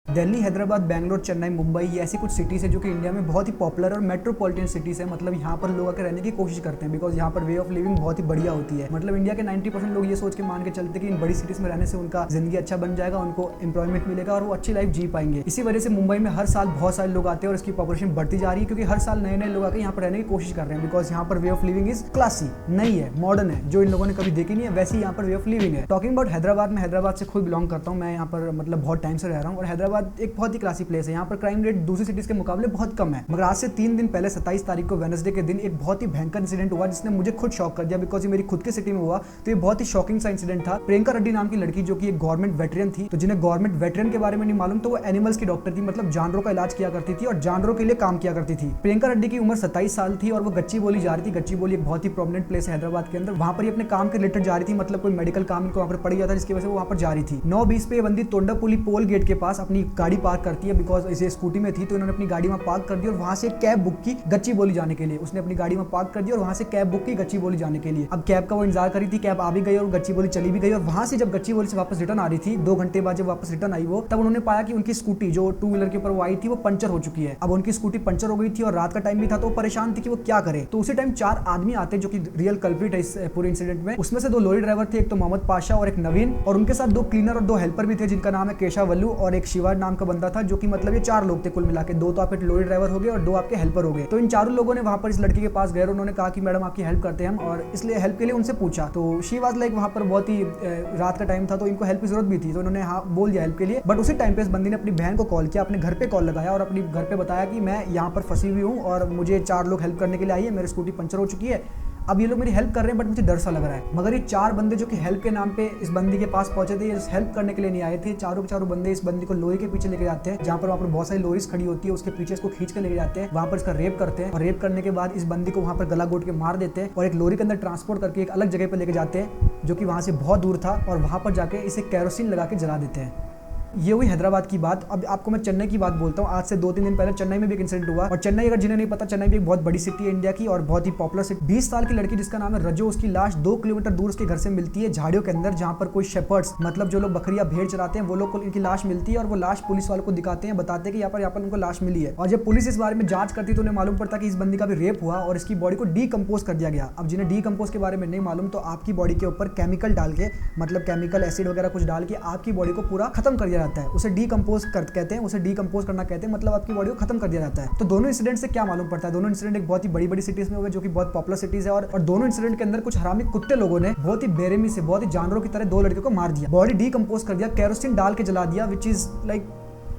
दिल्ली, हैदराबाद, बैंगलोर, चेन्नई, मुंबई, ये ऐसी कुछ सिटीज़ है जो कि इंडिया में बहुत ही पॉपुलर और मेट्रोपॉलिटन सिटीज़ है। मतलब यहाँ पर लोग आकर रहने की कोशिश करते हैं बिकॉज यहाँ पर वे ऑफ लिविंग बहुत ही बढ़िया होती है। मतलब इंडिया के 90% लोग ये सोच के मान के चलते कि इन बड़ी सिटीज़ में रहने से उनका जिंदगी अच्छा बन जाएगा, उनको एम्प्लॉयमेंट मिलेगा और वो अच्छी लाइफ जी पाएंगे। इसी वजह से मुंबई में हर साल बहुत सारे लोग आते हैं और इसकी पॉपुलेशन बढ़ती जा रही है क्योंकि हर साल नए नए लोग आकर यहाँ पर रहने की कोशिश कर रहे हैं बिकॉज यहाँ पर way of living is classy, नई है, मॉडर्न है, जो इन लोगों ने कभी देखी नहीं है, वैसी यहाँ पर वे ऑफ लिविंग है। टॉकिंग अबाउट हैदराबाद में, हैदराबाद से खुद बिलोंग करता हूँ मैं, यहाँ पर मतलब बहुत टाइम से रह रहा हूँ और हैदराबाद एक बहुत ही क्लासी प्लेस है। यहाँ पर क्राइम रेट दूसरी सिटीज के मुकाबले बहुत कम है। मगर आज से 3 दिन पहले 27 तारीख को वेडनेसडे के दिन एक बहुत ही भयंकर इंसिडेंट हुआ जिसने मुझे खुद शॉक कर दिया बिकॉज ये मेरी खुद की सिटी में हुआ। तो ये बहुत ही शॉकिंग सा इंसिडेंट था। प्रियंका रेड्डी नाम की लड़की जो कि एक गवर्नमेंट वेटरन थी, तो जिन्हें गवर्नमेंट वेटरन के बारे में नहीं मालूम, तो वो एनिमल्स की डॉक्टर थी, मतलब जानवरों का इलाज किया करती थी और जानवरों के लिए काम किया करती थी। प्रियंका रेड्डी की उम्र 27 साल थी और वो गच्चीबोली जा रही थी। गच्चीबोली एक बहुत ही प्रोमिनेंट प्लेस है हैदराबाद के अंदर। वहां पर ये अपने काम के रिलेटेड जा रही थी, मतलब कोई मेडिकल काम इनको वहां पर पड़ गया था जिसकी वजह से वो वहां पर जा रही थी। 9:20 पे ये बंदी तोंडापुली पोल गेट के पास अपनी गाड़ी पार्क करती है बिकॉज इसे स्कूटी में थी, तो इन्होंने अपनी गाड़ी में पार्क कर दी और वहां से कैब बुक की गच्चीबोली जाने के लिए। उसने अपनी गाड़ी में पार्क कर दी और वहां से कैब बुक की गच्चीबोली जाने के लिए। अब कैब का वो इंतजार करी थी, कैब आ भी गई और गच्चीबोली चली भी गई और वहां से जब गच्चीबोली से वापस रिटर्न आ रही थी 2 घंटे बाद जब वापस रिटर्न आई वो, तब उन्होंने पाया कि उनकी स्कूटी जो 2 व्हीलर के ऊपर वो आई थी वो पंचर हो चुकी है। अब उनकी स्कूटी पंचर हो गई थी और रात का टाइम भी था तो वो परेशान थी कि वो क्या करे। तो उसी टाइम 4 आदमी आते जो कि रियल कल्प्रिट है इस पूरे इंसिडेंट में। उसमें से 2 लॉरी ड्राइवर थे, एक तो मोहम्मद पाशा और एक नवीन, और उनके साथ 2 क्लीनर और 2 हेल्पर भी थे जिनका नाम है केशा वल्लू और एक शिवा नाम का बंदा था, जो कि मतलब ये 4 लोग थे कुल मिला के। 2 तो आपके लॉरी ड्राइवर हो गए और 2 आपके हेल्पर हो गए। तो इन चारों लोगों ने वहां पर इस लड़की के पास गए और उन्होंने कहा कि मैडम आपकी हेल्प करते हैं हम, और इसलिए हेल्प के लिए उनसे पूछा। तो शी वाज लाइक वहां पर बहुत ही रात का टाइम था तो इनको हेल्प की जरूरत भी थी, तो उन्होंने हाँ बोल दिया हेल्प के लिए। बट उसी टाइम पे इस बंदी ने अपनी बहन को कॉल किया, अपने घर पे कॉल लगाया और अपनी घर पे बताया कि मैं यहाँ पर फंसी हुई हूँ और मुझे 4 लोग हेल्प करने के लिए आई है, मेरी स्कूटी पंचर हो चुकी है, अब ये लोग मेरी हेल्प कर रहे हैं बट मुझे डर सा लग रहा है। मगर ये 4 बंदे जो कि हेल्प के नाम पे इस बंदी के पास पहुंचे थे, ये हेल्प करने के लिए नहीं आए थे। चारों के चारों बंदे इस बंदी को लोरी के पीछे लेके जाते हैं, जहाँ पर वहाँ पर बहुत सारी लोरीज खड़ी होती है, उसके पीछे इसको खींच के लेके जाते हैं, वहाँ पर इसका रेप करते हैं और रेप करने के बाद इस बंदी को वहाँ पर गला घोट के मार देते हैं और एक लोरी के अंदर ट्रांसपोर्ट करके एक अलग जगह पर लेके जाते हैं जो कि वहाँ से बहुत दूर था और वहाँ पर जाके इसे कैरोसिन लगा के जला देते हैं। ये हुई हैदराबाद की बात। अब आपको मैं चेन्नई की बात बोलता हूँ। आज से 2-3 दिन पहले चेन्नई में भी एक इंसिडेंट हुआ और चेन्नई, अगर जिन्हें नहीं पता, चेन्नई भी एक बहुत बड़ी सिटी है इंडिया की और बहुत ही पॉपुलर सिटी। 20 साल की लड़की जिसका नाम है रजो, उसकी लाश 2 किलोमीटर दूर उसके घर से मिलती है झाड़ियों के अंदर, जहाँ पर कोई शेपर्ड्स, मतलब जो लोग बकरियां भेड़ चराते हैं, वो लोग को इनकी लाश मिलती है और वो लाश पुलिस वालों को दिखाते हैं, बताते हैं कि यहाँ पर उनको लाश मिली है। और जब पुलिस इस बारे में जांच करती तो उन्हें मालूम पड़ता कि इस बंदी का भी रेप हुआ और इसकी बॉडी को डीकम्पोज कर दिया गया। अब जिन्हें डीकम्पोज के बारे में नहीं मालूम, तो आपकी बॉडी के ऊपर केमिकल डाल के, मतलब केमिकल एसिड वगैरह कुछ डाल के आपकी बॉडी को पूरा खत्म कर दिया जाता है। उसे डीकम्पोज कहते हैं, उसे डीकम्पोज करना कहते हैं, मतलब आपकी बॉडी को खत्म कर दिया जाता है। तो दोनों इंसिडेंट से क्या मालूम पड़ता है, दोनों इंसिडेंट एक बहुत ही बड़ी बड़ी सिटीज में हुए जो कि बहुत पॉपुलर सिटीज है और दोनों इंसिडेंट के अंदर कुछ हरामी कुत्ते लोगों ने बहुत ही बेरहमी से, बहुत ही जानवरों की तरह 2 लड़कियों को मार दिया, बॉडी डीकम्पोज कर दिया, कैरोसिन डाल के जला दिया, विच इज लाइक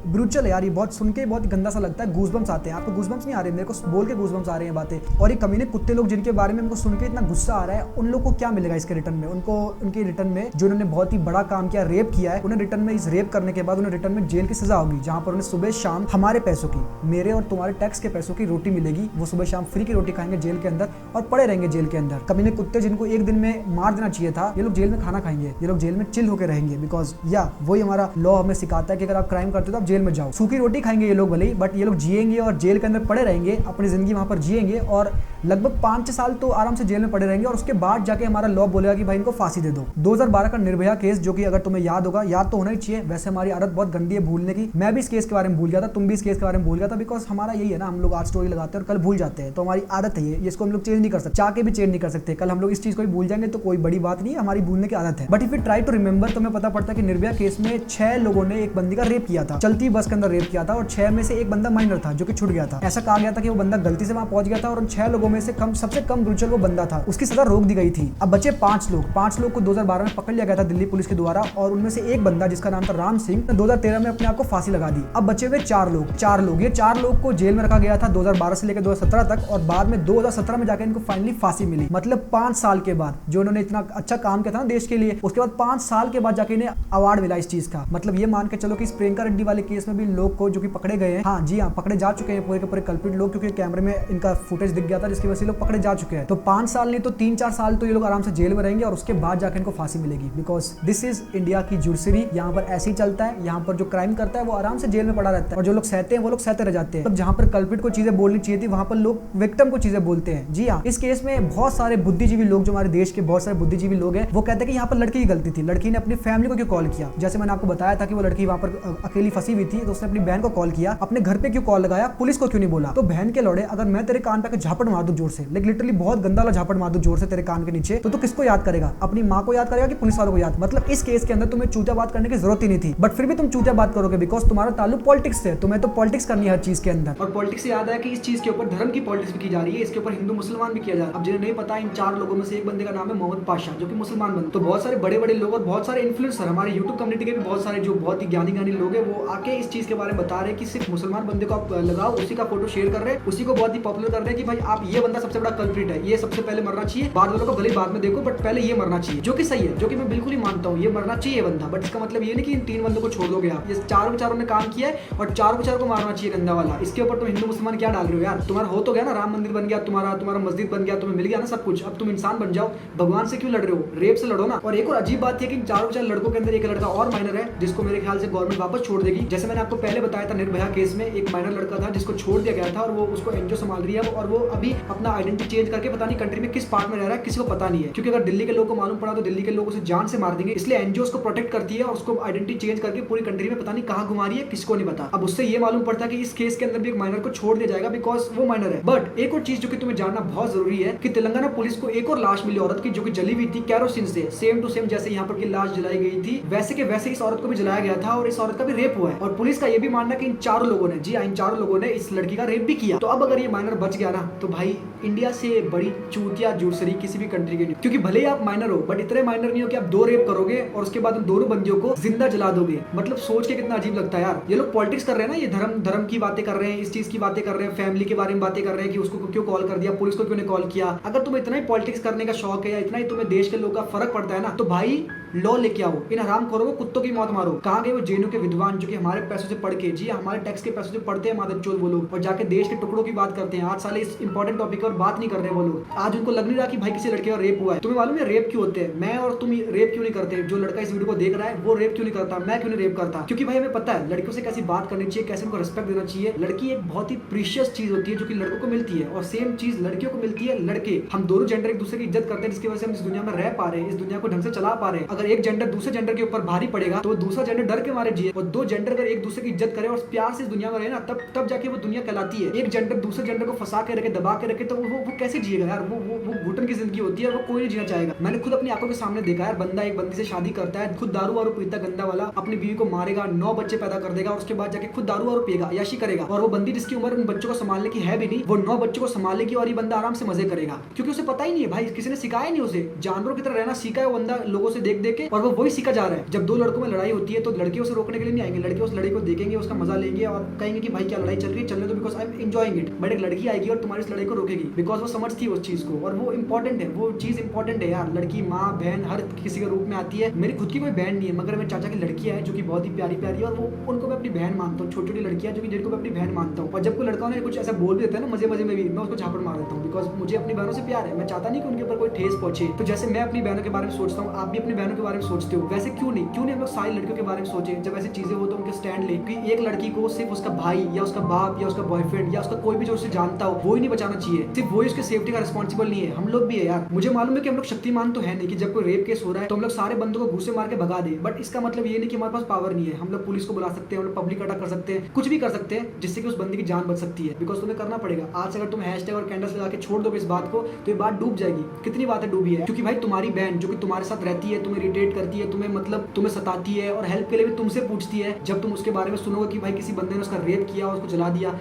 ब्रूचल है यार। ये बहुत सुन के बहुत गंदा सा लगता है, गूज़बम्स आते हैं। आपको गूज़बम्स नहीं आ रहे? मेरे को बोल के गूज़बम्स आ रहे हैं बातें। और ये कमीने कुत्ते लोग जिनके बारे में हमको सुन के इतना गुस्सा आ रहा है, उन लोग को क्या मिलेगा इसके रिटर्न में? उनको उनके रिटर्न में जो उन्होंने बहुत ही बड़ा काम किया, रेप किया है, उन्हें रिटर्न में, इस रेप करने के बाद उन्हें रिटर्न में जेल की सजा होगी, जहाँ पर उन्हें सुबह शाम हमारे पैसों की, मेरे और तुम्हारे टैक्स के पैसों की रोटी मिलेगी। वो सुबह शाम फ्री की रोटी खाएंगे जेल के अंदर और पड़े रहेंगे जेल के अंदर। कमीने कुत्ते जिनको एक दिन में मार देना चाहिए था, ये लोग जेल में खाना खाएंगे, ये लोग जेल में चिल होकर रहेंगे बिकॉज या वही हमारा लॉ हमें सिखाता है कि अगर आप क्राइम करते हो तो आप जेल में जाओ। सूखी रोटी खाएंगे ये लोग भले ही, बट ये लोग जिएंगे और जेल के अंदर पड़े रहेंगे, अपनी जिंदगी वहां पर जिएंगे और लगभग 5-6 साल तो आराम से जेल में पड़े रहेंगे और उसके बाद जाके हमारा लॉ बोलेगा कि भाई इनको फांसी दे दो। 2012 का निर्भया केस, जो कि अगर तुम्हें याद होगा, याद तो होना ही चाहिए, वैसे हमारी आदत बहुत गंदी है भूलने की। मैं भी इस केस के बारे में भूल गया था, तुम भी इस केस के बारे में भूल गया था, बिकॉज हमारा यही है ना, हम लोग आज स्टोरी लगाते हैं और कल भूल जाते हैं, तो हमारी आदत है ये, इसको हम लोग चेंज नहीं कर सकते, चाह के भी चेंज नहीं कर सकते। कल हम लोग इस चीज को भी भूल जाएंगे तो कोई बड़ी बात नहीं है, हमारी भूलने की आदत है। But if you try to remember, तो हमें पता पड़ता है कि निर्भया केस में 6 लोगों ने एक बंदी का रेप किया था, चलती बस के अंदर रेप किया था और 6 में से एक बंदा माइनर था जो कि छूट गया था। ऐसा कहा गया था कि वो बंदा गलती से वहां पहुंच गया था और उन 6 लोगों में से सबसे कम ब्रूचल वो बंदा था, उसकी सजा रोक दी गई थी। अब बचे 5 लोग। 5 लोग को 2012 में पकड़ लिया गया था दिल्ली पुलिस के द्वारा और उनमें से एक बंदा जिसका नाम था राम सिंह, 2013 में अपने आप को फांसी लगा दी। अब बचे हुए 4 लोग, ये 4 लोग को जेल में रखा गया था 2012 से लेकर 2017 तक और बाद में 2017 में जाकर इनको फाइनली फांसी मिली। मतलब 5 साल के बाद, जो उन्होंने इतना अच्छा काम किया था ना देश के लिए, उसके बाद 5 साल के बाद जाके इन्हें अवार्ड मिला इस चीज का। मतलब ये मान के चलो कि इस प्रियंका रेड्डी वाले केस में भी लोग को जो कि पकड़े गए हैं, हाँ जी हाँ, पकड़े जा चुके हैं पूरे के पूरे कल्प्रिट लोग, क्योंकि कैमरे में इनका फुटेज दिख गया था जिसकी वजह से लोग पकड़े जा चुके हैं। तो 5 साल नहीं तो 3-4 साल तो ये लोग आराम से जेल में रहेंगे और उसके बाद जाकर इनको फांसी मिलेगी, बिकॉज दिस इज इंडिया की जुडिशरी। यहाँ पर ऐसे ही चलता है, यहाँ पर जो क्राइम करता है वो आराम से जेल में पड़ा रहता है और जो लोग सहते हैं वो लोग सहते रह जाते हैं। तब जहाँ पर कल्प्रिट को चीजें बोलनी चाहिए थी वहाँ पर लोग विक्टिम को चीजें बोलते हैं। जी हाँ, इस केस में बहुत सारे बुद्धिजीवी लोग, जो हमारे देश के बहुत सारे बुद्धिजीवी लोग हैं, वो कहते हैं कि यहाँ पर लड़की की गलती थी, लड़की ने अपनी फैमिली को क्यों कॉल किया। जैसे मैंने आपको बताया था कि वो लड़की वहाँ पर अकेली फंसी हुई थी, तो उसने अपनी बहन को कॉल किया, अपने घर पे क्यों कॉल लगाया, पुलिस को क्यों नहीं बोला। तो बहन के लौड़े, अगर मैं तेरे कान पे झापड़ मार दूं जोर से, लाइक लिटरली बहुत गंदा वाला झापड़ मार दूं जोर से तेरे कान के नीचे, तो किसको याद करेगा, अपनी माँ को याद करेगा कि पुलिस वालों को याद। मतलब इस केस के अंदर तुम्हें चूतिया बात करने की जरूरत ही नहीं थी, बट फिर भी तुम चूतिया बात करोगे बिकॉज तुम्हारा ताल्लुक पॉलिटिक्स से। तुम्हें तो पॉलिटिक्स करनी है हर चीज के अंदर। और पॉलिटिक्स से याद है कि इस चीज के ऊपर धर्म की पॉलिटिक्स भी की जा रही है, इसके ऊपर हिंदू मुसलमान भी किया जा रहा है। अब जिन्हें नहीं पता, इन 4 लोगों में से एक बंदे का नाम है मोहम्मद पाशा, जो कि मुसलमान बंदे। तो बहुत सारे बड़े बड़े लोग और बहुत सारे इन्फ्लुएंसर, हमारे यूट्यूब कम्युनिटी के भी बहुत सारे जो बहुत ही ज्ञानी लोग हैं, वो आके इस चीज के बारे में बता रहे हैं कि सिर्फ मुसलमान बंदे को आप लगाओ, उसी का फोटो शेयर कर रहे हैं, उसी को बहुत ही पॉपुलर कर रहे हैं कि भाई आप ये बंदा सबसे बड़ा कल्प्रिट है, ये सबसे पहले मरना चाहिए, बाद वालों को भले बाद में देखो बट पहले ये मरना चाहिए, जो कि सही है, जो कि मैं बिल्कुल ही मानता हूँ, ये मरना चाहिए बंदा। बट इसका मतलब ये नहीं कि इन 3 बंदों को छोड़ दोगे आप। ये चारों ने काम किया है और चारों को मारना चाहिए गंदा वाला। इसके ऊपर तुम हिंदू मुसलमान क्या डाल रहे हो यार। तुम्हारा हो तो गया ना, राम मंदिर बन गया, तुम्हारा मस्जिद बन गया, तुम्हें मिल गया ना सब कुछ, अब तुम इंसान बन जाओ। भगवान से क्यों लड़ रहे हो, रेप से लड़ो ना। और एक और अजीब बात है कि चारों लड़कों के अंदर एक लड़का और माइनर है, जिसको मेरे ख्याल से गवर्नमेंट वापस छोड़ देगी। जैसे मैंने आपको पहले बताया था निर्भया केस में एक माइनर लड़का था जिसको छोड़ दिया गया था और वो उसको एनजीओ संभाल रही है और वो अभी अपना आइडेंटिटी चेंज करके पता नहीं कंट्री में किस पार्ट में रह रहा है, किसी को पता नहीं है। क्योंकि अगर दिल्ली के लोगों को मालूम पड़ा तो दिल्ली के लोग उसे जान से मार देंगे, इसलिए एनजीओ उसको प्रोटेक्ट करती है और उसको आइडेंटिटी चेंज करके पूरी कंट्री में पता नहीं कहां घुमा रही है, किसको नहीं पता। अब उससे ये मालूम पड़ता है कि इस केस के अंदर भी एक माइनर को छोड़ दिया जाएगा बिकॉज वो माइनर है। बट एक और चीज जो कि तुम्हें जानना बहुत जरूरी है कि तेलंगाना पुलिस को एक और लाश मिली औरत की, जो कि जली हुई थी कैरोसिन से, सेम टू सेम जैसे यहाँ पर की लाश जलाई गई थी वैसे के वैसे इस औरत को भी जलाया गया था और इस औरत का भी रेप हुआ है। और पुलिस का ये भी मानना है कि इन 4 लोगों ने, जी इन 4 लोगों ने इस लड़की का रेप भी किया। तो अब अगर ये माइनर बच गया ना तो भाई इंडिया से बड़ी चूतिया जुड़सरी किसी भी कंट्री के नहीं। क्योंकि भले ही आप माइनर हो बट इतने माइनर नहीं हो कि आप 2 रेप करोगे और उसके बाद उन दोनों बंदियों को जिंदा जला दोगे। मतलब सोच के कितना अजीब लगता है यार। ये लोग पॉलिटिक्स कर रहे हैं ना, ये धर्म की बातें कर रहे हैं, इस चीज की बातें कर रहे हैं, फैमिली के बारे में बातें कर रहे हैं कि उसको क्यों कॉल कर दिया, पुलिस को क्यों नहीं कॉल किया। अगर तुम्हें इतना ही पॉलिटिक्स करने का शौक है या इतना ही तुम्हें देश के लोगों का फर्क पड़ता है ना तो भाई लॉ लेके आओ, इन हरामखोरों को कुत्तों की मौत मारो। कहाँ गए वो जेएनयू के विद्वान जो कि हमारे पैसों से पढ़ के, जी हमारे टैक्स के पैसों से पढ़ते हैं मादरचोद वो लोग, और जाके देश के टुकड़ों की बात करते हैं। आज साले इस इंपॉर्टेंट टॉपिक पर बात नहीं कर रहे वो लोग। आज उनको लग नहीं रहा कि भाई किसी लड़के का रेप हुआ है। तुम्हें मालूम है रेप क्यों होते हैं? मैं और तुम रेप क्यों नहीं करते? जो लड़का इस वीडियो को देख रहा है वो रेप क्यों नहीं करता, मैं क्यों नहीं रेप करता? क्योंकि भाई हमें पता है लड़कियों से कैसी बात करनी चाहिए, कैसे उनको रिस्पेक्ट देना चाहिए। लड़की एक बहुत ही प्रीशियस चीज होती है जो कि लड़कों को मिलती है और सेम चीज लड़कियों को मिलती है। लड़के, हम दोनों जेंडर एक दूसरे की इज्जत करते हैं जिसकी वजह से हम इस दुनिया में रह पा रहे हैं, इस दुनिया को ढंग से चला पा रहे हैं। अगर एक जेंडर दूसरे जेंडर के ऊपर भारी पड़ेगा तो दूसरा जेंडर डर के मारे जिए, और 2 जेंडर अगर एक दूसरे की इज्जत करे और प्यार से इस दुनिया में रहे ना तब जाके वो दुनिया कहलाती है। एक जेंडर दूसरे जेंडर को फंसा के रखे, दबा के रखे तो वो कैसे जिएगा यार? वो घुटन की जिंदगी होती है, वो कोई नहीं जीना चाहेगा। मैंने खुद अपनी आंखों के सामने देखा है, बंदा एक बंदी से शादी करता है, खुद दारू वारू पीता गंदा वाला, अपनी बीवी को मारेगा, 9 बच्चे पैदा कर देगा और उसके बाद जाके खुद दारू वारू पिएगा, अय्याशी करेगा। और वो बंदी जिसकी उम्र उन बच्चों को संभालने की है भी नहीं, वो 9 बच्चों को संभालेगी और ये बंदा आराम से मजे करेगा क्योंकि उसे पता ही नहीं है भाई, किसी ने सिखाया नहीं उसे। जानवरों की तरह रहना सीखा है वो बंदा लोगों से देख के, और वो वही सीखा जा रहा है। जब 2 लड़कों में लड़ाई होती है तो लड़के उसे रोकने के लिए नहीं आएंगे, लड़के उस लड़ाई को देखेंगे, उसका मजा लेंगे और कहेंगे कि भाई क्या लड़ाई चल रही है, चलने दो because I am enjoying it. But एक लड़की आएगी और तुम्हारी इस लड़ाई को रोकेगी बिकॉज वो समझती है उस चीज को, और वो इंपॉर्टेंट है, वो चीज इंपॉर्टेंट है यार। लड़की माँ बहन हर किसी के रूप में आती है। मेरी खुद की कोई बहन नहीं है मगर मेरे चाचा की लड़की है जो कि बहुत ही प्यारी है और वो उनको मैं अपनी बहन मानता हूँ। छोटी छोटी लड़कियां जो कि जिनको मैं अपनी बहन मानता हूँ, और जब कोई लड़का उन्हें कुछ ऐसा बोल भी देता है ना मजे मजे में भी, मैं उसको झापड़ मार देता हूँ बिकॉज मुझे अपनी बहनों से प्यार है। मैं चाहता नहीं कि उनके ऊपर कोई ठेस पहुंचे। तो जैसे मैं अपनी बहनों के बारे में सोचता हूँ, आप भी अपनी बहनों के बारे में सोचते हो, वैसे क्यों नहीं हम लोग सारी लड़कियों के बारे में सोचे। जब ऐसी चीजें हो तो उनके स्टैंड ले कि एक लड़की को सिर्फ उसका भाई या उसका बाप या उसका बॉयफ्रेंड या उसका कोई भी जो उसे जानता हो वो ही नहीं बचाना चाहिए, सिर्फ वही उसके सेफ्टी का रिस्पॉन्सिबल नहीं है, हम लोग भी है यार। मुझे मालूम है कि हम लोग शक्तिमान तो है नहीं कि जब कोई रेप केस हो रहा है तो हम लोग सारे बंदों को घूसे मार के भगा दे, बट इसका मतलब ये नहीं कि हमारे पास पावर नहीं है। हम लोग पुलिस को बुला सकते हैं, हम लोग पब्लिक अटैक कर सकते हैं, कुछ भी कर सकते हैं जिससे कि उस बंदे की जान बच सकती है। बिकॉज तुम्हें करना पड़ेगा। आज अगर तुम हैशटैग और कैंडल्स लगा के छोड़ दोगे इस बात को तो ये बात डूब जाएगी। कितनी बातें डूबी है क्योंकि भाई तुम्हारी बहन जो कि तुम्हारे साथ रहती है, तुम्हें इरिटेट करती है, तुम्हें मतलब तुम्हें सताती है और हेल्प के लिए भी तुमसे पूछती है, जब तुम उसके बारे में सुनोगे कि भाई किसी बंदे ने उसका रेप किया और उसको जला दिया,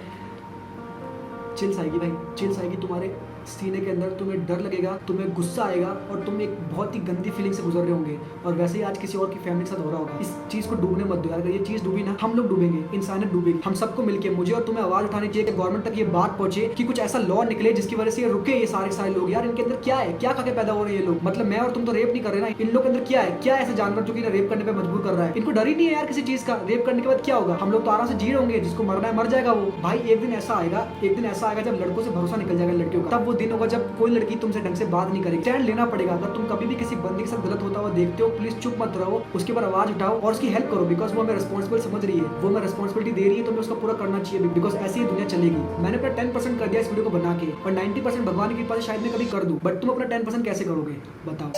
चिल्स आएगी भाई, चिल्स आएगी तुम्हारे सीने के अंदर। तुम्हें डर लगेगा, तुम्हें गुस्सा आएगा और तुम एक बहुत ही गंदी फीलिंग से गुजर रहे होंगे। और वैसे ही आज किसी और की फैमिली के साथ हो रहा होगा। इस चीज को डूबने मत दो यार। अगर ये चीज डूबी ना हम लोग डूबेंगे, इंसानियत डूबेगी। हम सबको मिलकर, मुझे और तुम्हें आवाज उठानी चाहिए कि गवर्नमेंट तक ये बात पहुंचे कि कुछ ऐसा लॉ निकले जिसकी वजह से ये रुके। ये सारे लोग यार, इनके अंदर क्या है, क्या खा के पैदा हो रहे हैं ये लोग। मतलब मैं और तुम तो रेप नहीं कर रहे ना, इन लोग के अंदर क्या है, क्या ऐसा जानवर जो कि रेप करने पर मजबूर कर रहा है। इनको डर ही नहीं है यार किसी चीज का। रेप करने के बाद क्या होगा? हम लोग तो आराम से जी रहे होंगे, जिसको मरना है मर जाएगा वो। भाई एक दिन ऐसा आएगा जब लड़कों से भरोसा निकल जाएगा लड़कियों का, तब वो दिन होगा जब कोई लड़की तुमसे ढंग से बात नहीं करेगी। स्टैंड लेना पड़ेगा। अगर तुम कभी भी किसी बंदे के साथ गलत होता हुआ देखते हो, प्लीज चुप मत रहो, उसके ऊपर आवाज उठाओ और उसकी हेल्प करो, बिकॉज वो हमें रिस्पॉन्सिबल समझ रही है, वो हमें रिस्पॉन्सिबिलिटी दे रही है, तो हमें उसका पूरा करना चाहिए, बिकॉज ऐसी ही दुनिया चलेगी। मैंने अपना 10% कर दिया इस वीडियो को बना के, और 90% भगवान की कृपा से शायद मैं कभी कर दूं, बट तुम अपना 10% कैसे करोगे बताओ।